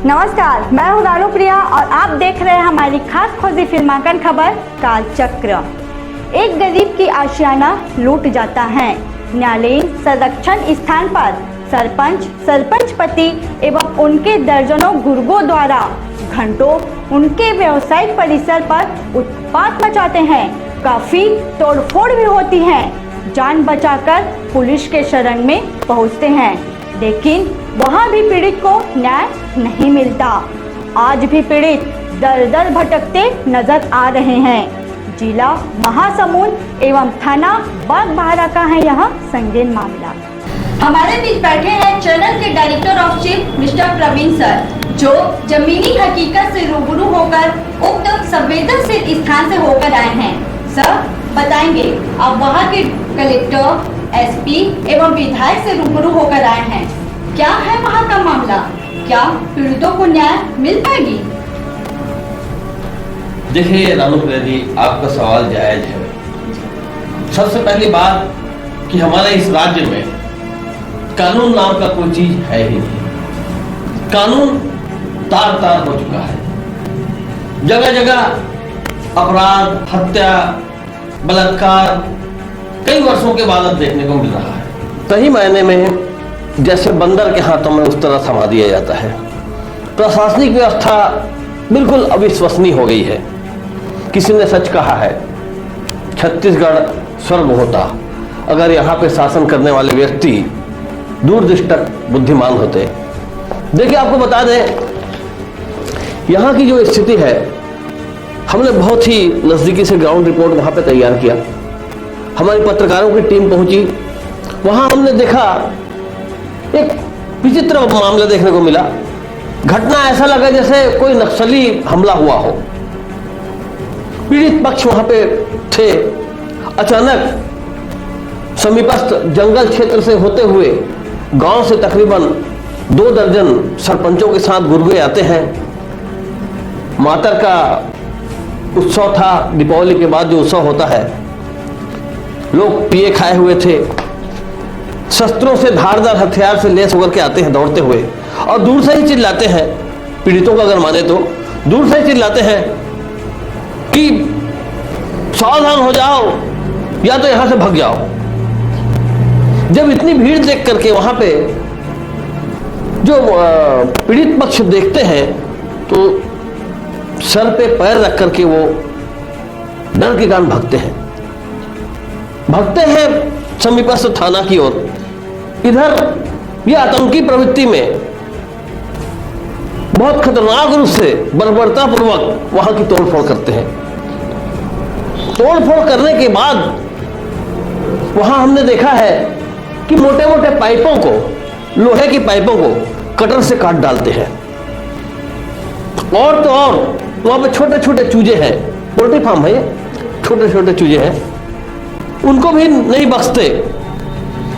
नमस्कार, मैं हूं रानू प्रिया और आप देख रहे हैं हमारी खास खोजी फिल्मांकन खबर कालचक्र। एक गरीब की आशियाना लूट जाता है। न्यायालयीन संरक्षण स्थान पर सरपंच पति एवं उनके दर्जनों गुर्गों द्वारा घंटों उनके व्यवसायिक परिसर पर उत्पात मचाते हैं। काफी तोड़फोड़ भी होती है। जान बचाकर पुलिस के शरण में पहुंचते हैं, लेकिन वहां भी पीड़ित को न्याय नहीं मिलता। आज भी पीड़ित दर दर भटकते नजर आ रहे हैं। जिला महासमुंद एवं थाना बागबाहरा का है यह संगीन मामला। हमारे बीच बैठे हैं चैनल के director of chief mister Praveen sir, जो जमीनी हकीकत से रूबरू होकर उक्त संवेदनशील स्थान से होकर आए हैं। सर बताएंगे, आप वहाँ के कलेक्टर, एसपी एवं विधायक से रूबरू होकर आए हैं। क्या है वहाँ का मामला? क्या पीड़ितों को न्याय मिल पाएगी? देखिए रानू प्रिया जी, आपका सवाल जायज है। सबसे पहली बात कि हमारे इस राज्य में कानून नाम का कोई चीज है ही नहीं। कानून तार तार हो चुका है। जगह जगह अपराध, हत्या, बलात्कार कई वर्षों के बाद अब देखने को मिल रहा है। सही मायने में जैसे बंदर के हाथों में उस तरह थमा दिया जाता है। प्रशासनिक व्यवस्था बिल्कुल अविश्वसनीय हो गई है। किसी ने सच कहा है, छत्तीसगढ़ स्वर्ग होता अगर यहाँ पे शासन करने वाले व्यक्ति दूरदृष्टक बुद्धिमान होते। देखिए, आपको बता दें, यहाँ की जो स्थिति है, हमने बहुत ही नजदीकी से ग्राउंड रिपोर्ट वहाँ पे तैयार किया। हमारी पत्रकारों की टीम पहुंची। वहां हमने देखा एक विचित्र मामला देखने को मिला। घटना ऐसा लगा जैसे कोई नक्सली हमला हुआ हो। पीड़ित पक्ष वहां पे थे। अचानक समीपस्थ जंगल क्षेत्र से होते हुए गांव से तकरीबन 2 दर्जन सरपंचों के साथ गुर्गे आते हैं। मातर का उत्सव था। दीपावली के बाद जो उत्सव होता है, लोग पिए खाए हुए थे। शस्त्रों से, धारदार हथियार से लेस होकर के आते हैं दौड़ते हुए, और दूर से ही चिल्लाते हैं, पीड़ितों का अगर माने तो दूर से ही चिल्लाते हैं कि सावधान हो जाओ या तो यहां से भाग जाओ। जब इतनी भीड़ देख करके वहां पे जो पीड़ित पक्ष देखते हैं तो सर पे पैर रख करके वो डर के कारण भागते हैं समीपस्थ थाना की ओर। इधर ये आतंकी प्रवृत्ति में बहुत खतरनाक रूप से बर्बरता पूर्वक वहां की तोड़फोड़ करते हैं। तोड़फोड़ करने के बाद वहां हमने देखा है कि मोटे मोटे पाइपों को, लोहे की पाइपों को कटर से काट डालते हैं। और तो और वहां पे छोटे छोटे चूजे हैं। पोल्ट्री फार्म है, छोटे छोटे चूजे हैं, उनको भी नहीं बख्शते।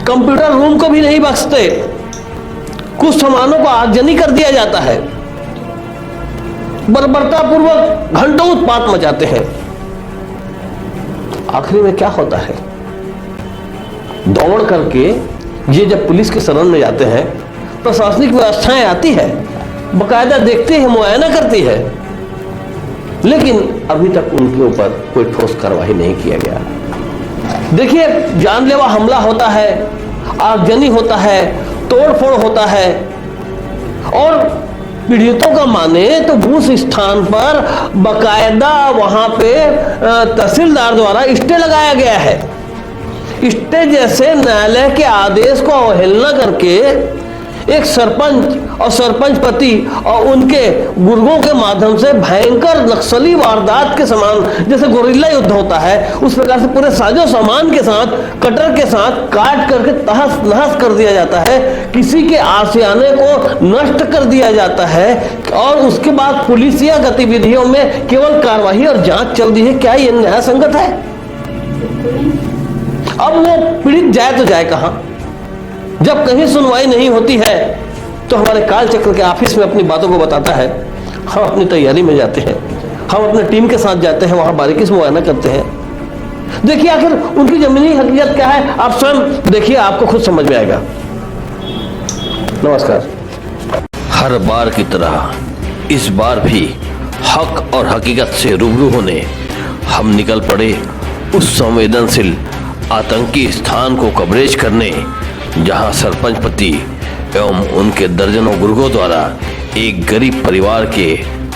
कंप्यूटर रूम को भी नहीं बख्शते। कुछ सामानों को आगजनी कर दिया जाता है। बर्बरता पूर्वक घंटों उत्पात मचाते हैं। आखिरी में क्या होता है? दौड़ करके ये जब पुलिस के शरण में जाते हैं, प्रशासनिक व्यवस्थाएं आती है, बकायदा देखती है, मुआयना करती है, लेकिन अभी तक उनके ऊपर कोई ठोस कार्रवाई नहीं किया गया। देखिए, जानलेवा हमला होता है, आगजनी होता है, तोड़फोड़ होता है, और पीड़ितों का माने तो उस स्थान पर बकायदा वहां पे तहसीलदार द्वारा स्टे लगाया गया है। स्टे जैसे न्यायालय के आदेश को अवहेलना करके एक सरपंच और सरपंच पति और उनके गुर्गों के माध्यम से भयंकर नक्सली वारदात के समान, जैसे गोरिल्ला युद्ध होता है उस प्रकार से पूरे साजो सामान के साथ, कटर के साथ काट करके तहस नहस कर दिया जाता है, किसी के आशियाने को नष्ट कर दिया जाता है। और उसके बाद पुलिसिया गतिविधियों में केवल कार्रवाई और जांच चल रही है। क्या ये न्याय संगत है? अब वो पीड़ित जाए तो जाए कहां? जब कहीं सुनवाई नहीं होती है तो हमारे कालचक्र के ऑफिस में अपनी बातों को बताता है, हम अपनी तैयारी में जाते हैं, हम अपने टीम के साथ जाते हैं, वहां बारीकी से मुआयना करते हैं। देखिए आखिर उनकी जमीनी हकीकत क्या है, आप स्वयं देखिए, आपको खुद समझ में आएगा। नमस्कार। हर बार की तरह इस बार भी हक और हकीकत से रूबरू होने हम निकल पड़े उस संवेदनशील आतंकी स्थान को कवरेज करने जहां सरपंच पति एवं उनके दर्जनों गुर्गों द्वारा एक गरीब परिवार के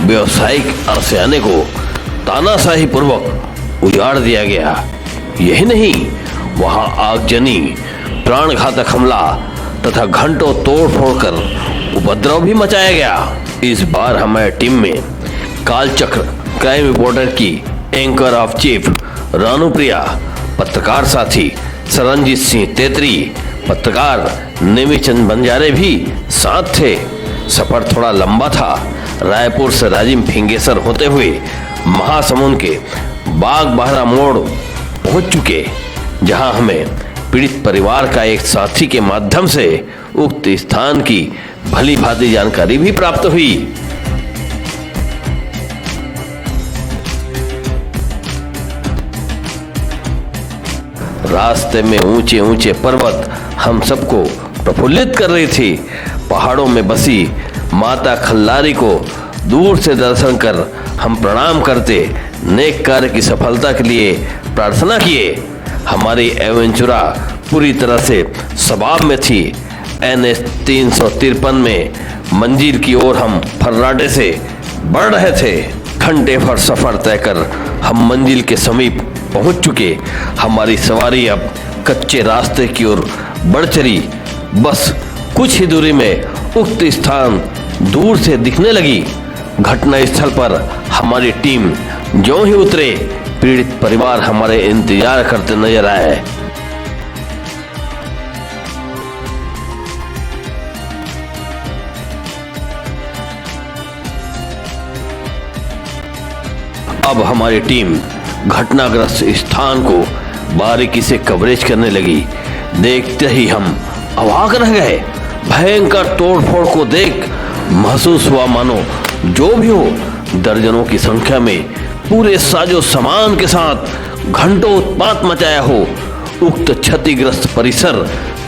व्यवसायिक आशियाने को तानाशाही पूर्वक उजाड़ दिया गया। यही नहीं, वहां आगजनी, प्राणघातक हमला तथा घंटों तोड़ फोड़ कर उपद्रव भी मचाया गया। इस बार हमारी टीम में कालचक्र क्राइम रिपोर्टर की एंकर ऑफ चीफ रानूप्रिया, पत्रकार साथी सरनजीत सिंह तेतरी, पत्रकार नेमीचंद बंजारे भी साथ थे। सफर थोड़ा लंबा था। रायपुर से राजिम फिंगेसर होते हुए महासमुंद के बाग बहरा मोड़ पहुंच चुके, जहां हमें पीड़ित परिवार का एक साथी के माध्यम से उक्त स्थान की भली भांति जानकारी भी प्राप्त हुई। रास्ते में ऊंचे ऊंचे पर्वत हम सबको प्रफुल्लित कर रही थी। पहाड़ों में बसी माता खल्लारी को दूर से दर्शन कर हम प्रणाम करते नेक कार्य की सफलता के लिए प्रार्थना किए। हमारी एवेंचुरा पूरी तरह से सबाब में थी। NH 353 में मंजिल की ओर हम फर्राटे से बढ़ रहे थे। घंटे भर सफर तय कर हम मंजिल के समीप पहुंच चुके। हमारी सवारी अब कच्चे रास्ते की ओर बढ़ चली। बस कुछ ही दूरी में उक्त स्थान दूर से दिखने लगी। घटना स्थल पर हमारी टीम जो ही उतरे, पीड़ित परिवार हमारे इंतजार करते नजर आए। अब हमारी टीम घटनाग्रस्त स्थान को बारीकी से कवरेज करने लगी। देखते ही हम अवाक रह गए। भयंकर तोड़फोड़ को देख महसूस हुआ मानो जो भी हो, दर्जनों की संख्या में पूरे साजो सामान के साथ घंटों उत्पात मचाया हो। उक्त क्षतिग्रस्त परिसर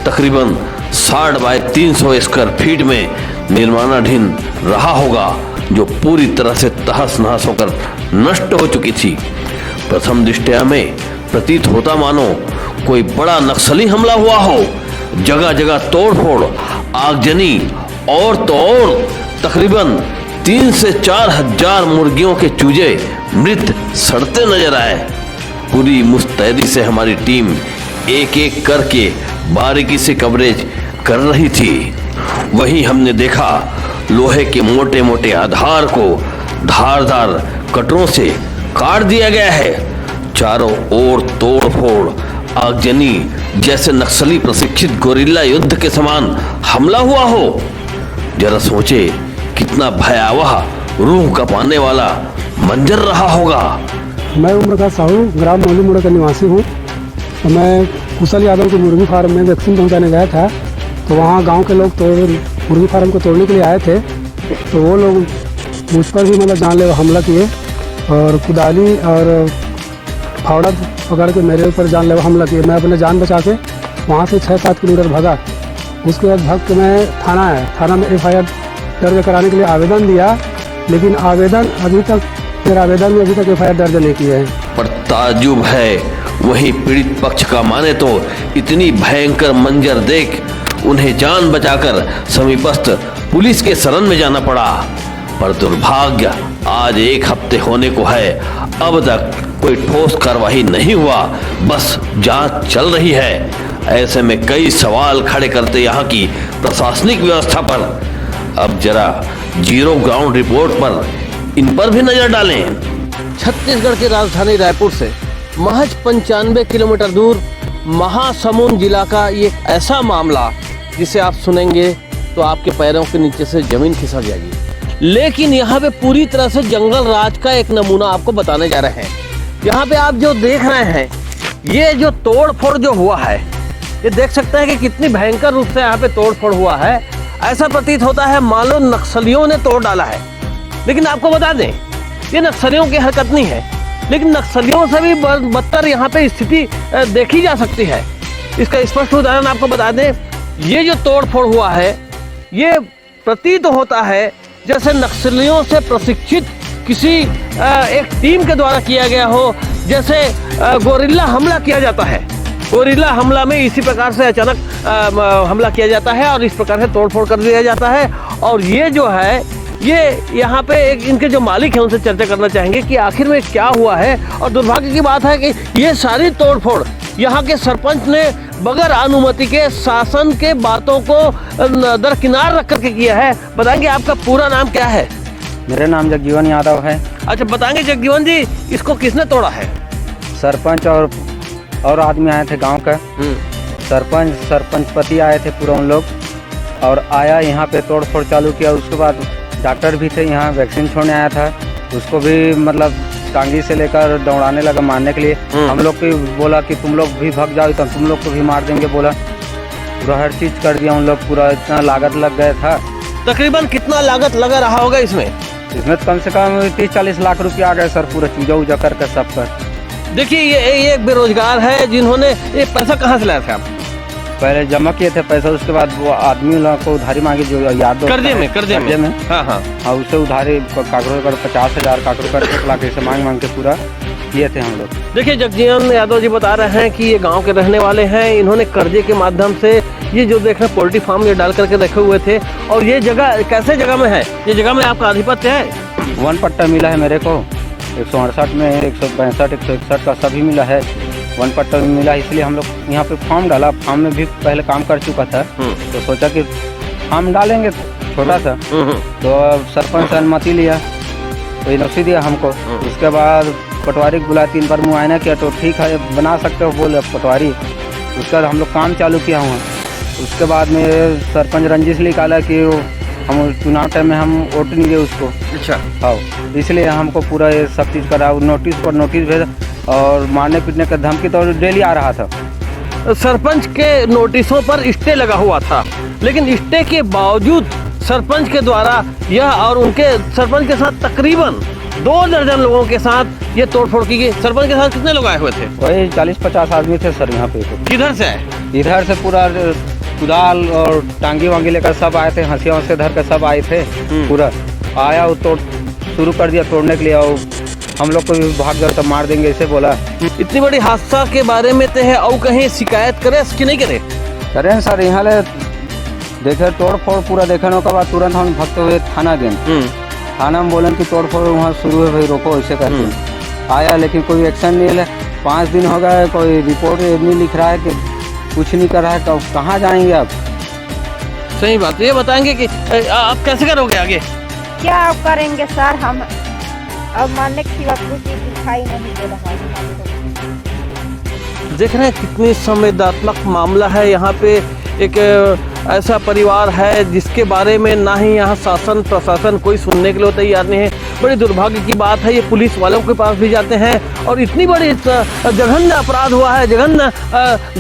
तकरीबन 60 बाय 300 स्क्वायर फीट में निर्माणाधीन रहा होगा, जो पूरी तरह से तहस नहस होकर नष्ट हो चुकी थी। प्रथम दृष्टया में प्रतीत होता मानो कोई बड़ा नक्सली हमला हुआ हो। जगह जगह तोड़फोड़, आगजनी और तो और तकरीबन 3 से 4 हजार मुर्गियों के चूजे मृत सड़ते नजर आए। पूरी मुस्तैदी से हमारी टीम एक एक करके बारीकी से कवरेज कर रही थी। वहीं हमने देखा लोहे के मोटे मोटे आधार को धारदार कटरों से काट दिया गया है। चारों ओर तोड़फोड़, आगजनी, जैसे नक्सली प्रशिक्षित गोरिल्ला युद्ध के समान हमला हुआ हो। जरा सोचे कितना भयावह, रूह कपाने वाला मंजर रहा होगा। मैं उम्र साहू ग्राम मोली मुड़ा का निवासी हूँ। तो मैं कुशल यादव के मुर्गी फार्म में वैक्सीन पहुँचाने गया था। तो वहाँ गांव के लोग तो मुर्गी फार्म को तोड़ने के लिए आए थे। तो वो लोग मुझ पर भी मतलब जानलेवा हमला किए और कुदाली और फावड़ा पकड़ के मेरे ऊपर जानलेवा हमला किए। मैं अपने जान बचा के वहाँ से 6-7 किलोमीटर भागा। उसके बाद भाग के मैं थाना आया। थाना में FIR दर्ज कराने के लिए आवेदन दिया, लेकिन आवेदन अभी तक मेरा आवेदन में अभी तक FIR दर्ज नहीं किया है। पर ताजुब है, वहीं पीड़ित पक्ष का माने तो इतनी भयंकर मंजर देख उन्हें जान बचाकर समीपस्थ पुलिस के शरण में जाना पड़ा। पर दुर्भाग्य, आज 1 हफ्ते होने को है, अब तक कोई ठोस कार्रवाई नहीं हुआ। बस जांच चल रही है। ऐसे में कई सवाल खड़े करते यहाँ की प्रशासनिक व्यवस्था पर। अब जरा जीरो ग्राउंड रिपोर्ट पर इन पर भी नजर डालें। छत्तीसगढ़ की राजधानी रायपुर से महज 95 किलोमीटर दूर महासमुंद जिला का ये ऐसा मामला जिसे आप सुनेंगे तो आपके पैरों के नीचे से जमीन खिसक जाएगी। लेकिन यहाँ पे पूरी तरह से जंगल राज का एक नमूना आपको बताने जा रहे हैं। यहाँ पे आप जो देख रहे हैं, ये जो तोड़ फोड़ जो हुआ है, ये देख सकते हैं कि कितनी भयंकर रूप से यहाँ पे तोड़ फोड़ हुआ है। ऐसा प्रतीत होता है मानो नक्सलियों ने तोड़ डाला है। लेकिन आपको बता दें, ये नक्सलियों की हरकत नहीं है, लेकिन नक्सलियों से भी बदतर यहाँ पे स्थिति देखी जा सकती है। इसका स्पष्ट उदाहरण आपको बता दें, ये जो तोड़ फोड़ हुआ है, ये प्रतीत होता है जैसे नक्सलियों से प्रशिक्षित किसी एक टीम के द्वारा किया गया हो, जैसे गोरिल्ला हमला किया जाता है। गोरिल्ला हमला में इसी प्रकार से अचानक हमला किया जाता है और इस प्रकार से तोड़ फोड़ कर दिया जाता है। और ये जो है, ये यहाँ पे एक इनके जो मालिक हैं उनसे चर्चा करना चाहेंगे कि आखिर में क्या हुआ है। और दुर्भाग्य की बात है कि ये सारी तोड़ फोड़ यहाँ के सरपंच ने बगैर अनुमति के शासन के बातों को दरकिनार रख करके किया है। बताएंगे आपका पूरा नाम क्या है? मेरा नाम जगजीवन यादव है। अच्छा, बताएंगे जगजीवन जी, इसको किसने तोड़ा है? सरपंच और आदमी आए थे गांव का। सरपंच पति आए थे पूरा उन लोग, और आया यहाँ पे तोड़ फोड़ चालू किया। उसके बाद डॉक्टर भी थे यहाँ, वैक्सीन छोड़ने आया था, उसको भी मतलब टांगी से लेकर दौड़ाने लगा मारने के लिए। हम लोग को बोला कि तुम लोग भी भाग जाओ तो तुम लोग को भी मार देंगे बोला। पूरा हर चीज कर दिया उन लोग, पूरा इतना लागत लग गया था। तकरीबन कितना लागत लगा रहा होगा इसमें? इसमें कम से कम 30-40 लाख रुपया आ गए सर, पूरा चूजा उजा करके सब कर। देखिए, ये एक बेरोजगार है जिन्होंने ये पैसा कहाँ से लाया था? आप पहले जमा किए थे पैसा, उसके बाद वो आदमी लोगों को उधारी मांगी, जो याद कर्जे में। हाँ, उससे उधारी काकरों कर 50,000 काकरों कर 1 लाख ऐसे मांग के पूरा किए थे हम लोग। देखिए, जगजीवन यादव जी बता रहे हैं कि ये गांव के रहने वाले हैं। इन्होंने कर्जे के माध्यम से ये जो देख रहे पोल्ट्री फार्म ये डाल करके रखे हुए थे। और ये जगह कैसे जगह में है? ये जगह में आपका आधिपत्य है? वन पट्टा मिला है मेरे को, 168 में 162, 161 का सभी मिला है। वन पट्टा मिला, इसलिए हम लोग यहाँ पे फार्म डाला। फार्म में भी पहले काम कर चुका था, तो सोचा कि फार्म डालेंगे छोटा सा। तो सरपंच से अनुमति लिया, तो एनओसी दिया हमको। उसके बाद पटवारी को बुलाया, 3 बार मुआयना किया, तो ठीक है बना सकते हो बोले पटवारी। उसका हम लोग काम चालू किया हुआ। उसके बाद में सरपंच रंजिश निकाला कि हम चुनाव टाइम में हम वोट नहीं दिए उसको। अच्छा, हाँ, इसलिए हमको पूरा ये सब चीज़ करा। नोटिस पर नोटिस भेजा और मारने पीटने का धमकी तो डेली आ रहा था। सरपंच के नोटिसों पर स्टे लगा हुआ था, लेकिन स्टे के बावजूद सरपंच के द्वारा यह और उनके सरपंच के साथ तकरीबन 2 दर्जन लोगों के साथ ये तोड़फोड़ की गई। सरपंच के साथ कितने लोग आए हुए थे? वही 40-50 आदमी थे सर यहाँ पे। किधर से आए? इधर से पूरा कुदाल और टांगी वांगी लेकर सब आए थे, हंसिया से धर कर सब आए थे। पूरा आया वो तोड़ शुरू कर दिया तोड़ने के लिए, और हम लोग को भी भाग जाओ तो मार देंगे ऐसे बोला। इतनी बड़ी हादसा के बारे में तो है, और कहीं शिकायत करे कि नहीं करे? करें सर, यहाँ ले देखे तोड़ फोड़ पूरा देखने के बाद तुरंत हम भगते हुए थाना गए। थाना में बोले कि तोड़ फोड़ वहाँ शुरू है भाई, रोको ऐसे करके। आया लेकिन कोई एक्शन नहीं ले। 5 दिन हो गए, कोई रिपोर्ट नहीं लिख रहा है, कि कुछ नहीं कर रहा है। तो कहाँ जाएंगे आप? सही बात। ये बताएंगे कि आप कैसे करोगे आगे? क्या आप करेंगे सर? हम अब मानने की सिवा कुछ दिखाई नहीं दे रहा है। देख रहे हैं कितनी संवेदनात्मक मामला है। यहाँ पे एक ऐसा परिवार है जिसके बारे में ना ही यहाँ शासन प्रशासन कोई सुनने के लिए तैयार नहीं है। बड़ी दुर्भाग्य की बात है। ये पुलिस वालों के पास भी जाते हैं और इतनी बड़ी जघन्य अपराध हुआ है, जघन्य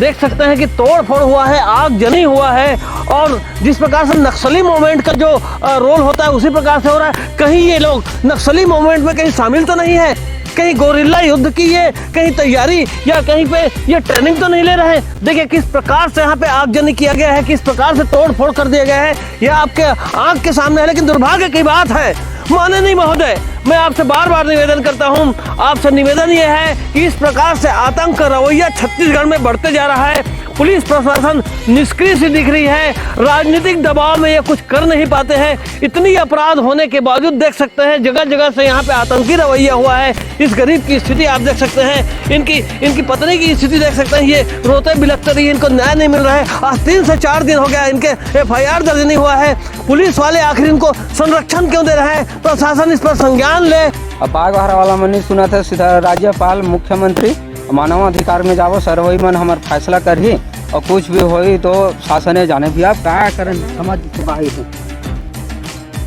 देख सकते हैं कि तोड़ फोड़ हुआ है, आग जनी हुआ है। और जिस प्रकार से नक्सली मूवमेंट का जो रोल होता है उसी प्रकार से हो रहा है। कहीं ये लोग नक्सली मूवमेंट में कहीं शामिल तो नहीं है? कहीं गोरिल्ला युद्ध की ये कहीं तैयारी या कहीं पे ये ट्रेनिंग तो नहीं ले रहे हैं? देखिए किस प्रकार से यहाँ पे आगजनी किया गया है, किस प्रकार से तोड़ फोड़ कर दिया गया है, यह आपके आंख के सामने है। लेकिन दुर्भाग्य की बात है, माने नहीं महोदय, मैं आपसे बार बार निवेदन करता हूँ, आपसे निवेदन ये है कि इस प्रकार से आतंक का रवैया छत्तीसगढ़ में बढ़ते जा रहा है। पुलिस प्रशासन निष्क्रिय सी दिख रही है। राजनीतिक दबाव में ये कुछ कर नहीं पाते हैं। इतनी अपराध होने के बावजूद देख सकते हैं जगह जगह से यहाँ पे आतंकी रवैया हुआ है। इस गरीब की स्थिति आप देख सकते हैं, इनकी पत्नी की स्थिति देख सकते हैं। ये रोते बिलखते रही, इनको न्याय नहीं मिल रहा है। आज 3 से 4 दिन हो गया इनके FIR दर्ज नहीं हुआ है। पुलिस वाले आखिर इनको संरक्षण क्यों दे रहे हैं? प्रशासन इस पर संज्ञान ले। अब बागबाहरा वाला मन नहीं सुना था, सीधा राज्यपाल मुख्यमंत्री मानवाधिकार में जाओ सर, वही मन हमार फैसला कर ही, और कुछ भी होई तो शासन जाने भी। आप क्या करें, समझ बाहर से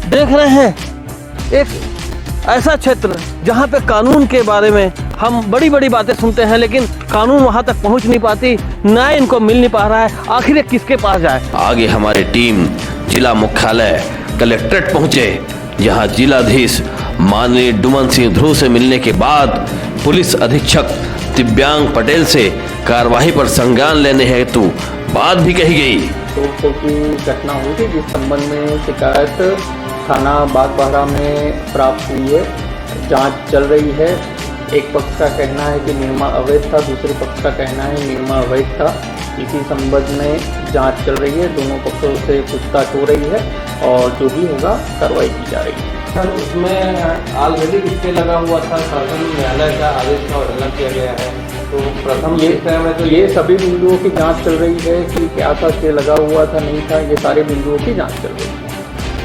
देख रहे हैं एक ऐसा क्षेत्र जहाँ पे कानून के बारे में हम बड़ी बड़ी बातें सुनते हैं, लेकिन कानून वहाँ तक पहुँच नहीं पाती, न्याय इनको मिल नहीं पा रहा है। आखिर ये किसके पास जाए? आगे हमारी टीम जिला मुख्यालय कलेक्ट्रेट पहुँचे, जहाँ जिलाधीश माननीय डुमन सिंह ध्रुव से मिलने के बाद पुलिस अधीक्षक दिव्यांग पटेल से कार्यवाही पर संज्ञान लेने हेतु बात भी कही गई। तो की घटना हुई थी, जिस संबंध में शिकायत थाना बागबाहरा में प्राप्त हुई है। जांच चल रही है। एक पक्ष का कहना है कि निर्मा अवैध था, दूसरे पक्ष का कहना है निर्मा अवैध था। इसी संबंध में जांच चल रही है, दोनों पक्षों से पूछताछ हो रही है और जो भी होगा कार्रवाई की जा रही है। सर, उसमें ऑलरेडी स्टे लगा हुआ था, शासन न्यायालय का आदेश का उल्लंघन किया गया है। तो प्रथम ये सभी बिंदुओं की जांच चल रही है कि क्या था, स्टे लगा हुआ था नहीं था, ये सारे बिंदुओं की जांच चल रही है।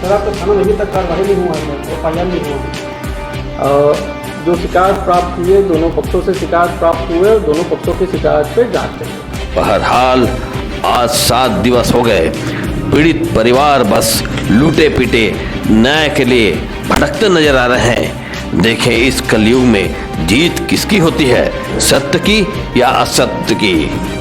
सर, आपका थाना में अभी तक कार्रवाई नहीं हुआ है, FIR नहीं हुआ? जो शिकायत प्राप्त हुई है, दोनों पक्षों से शिकायत प्राप्त हुई है और दोनों पक्षों की शिकायत पे जांच चल रही है। बहरहाल आज 7 दिवस हो गए, पीड़ित परिवार बस लूटे पीटे न्याय के लिए भटकते नजर आ रहे हैं। देखें इस कलयुग में जीत किसकी होती है, सत्य की या असत्य की?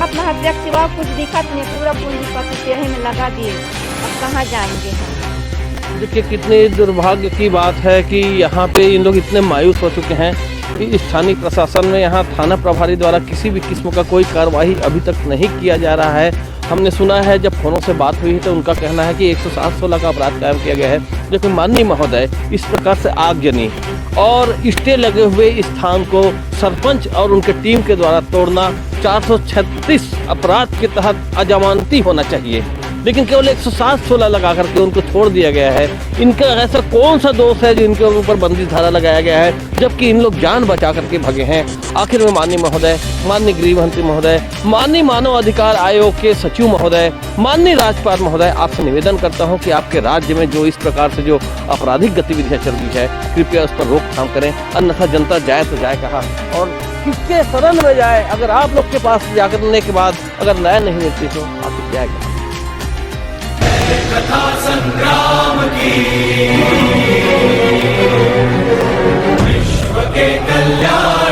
अपना हत्या के सिवा कुछ दिखत नहीं, पूरा पूंजीपति टेढ़े में लगा दिए। अब कहाँ जाएंगे हम? देखिए कितनी दुर्भाग्य की बात है कि यहाँ पे इन लोग इतने मायूस हो चुके हैं कि स्थानीय प्रशासन में यहाँ थाना प्रभारी द्वारा किसी भी किस्म का कोई कार्रवाई अभी तक नहीं किया जा रहा है। हमने सुना है जब फोनों से बात हुई है तो उनका कहना है कि 107-16 का अपराध कायम किया गया है, लेकिन माननीय महोदय इस प्रकार से आगजनी और स्टे लगे हुए स्थान को सरपंच और उनके टीम के द्वारा तोड़ना 436 अपराध के तहत अजमानती होना चाहिए, लेकिन केवल 107-16 लगा करके उनको छोड़ दिया गया है। इनका ऐसा कौन सा दोष है जो इनके ऊपर बंदी धारा लगाया गया है, जबकि इन लोग जान बचा करके भागे हैं। आखिर में माननीय महोदय, माननीय गृह मंत्री महोदय, माननीय मानव अधिकार आयोग के सचिव महोदय, माननीय राज्यपाल महोदय, आपसे निवेदन करता हूं कि आपके राज्य में जो इस प्रकार से जो आपराधिक गतिविधियां चल रही है, कृपया उस पर रोकथाम करें, अन्यथा जनता जाए तो जाए कहाँ और किसके शरण में जाए? अगर आप लोग के पास जाने के बाद अगर न्याय नहीं मिलती तो आखिर जाएगा। कथा संग्राम की, विश्व के कल्याण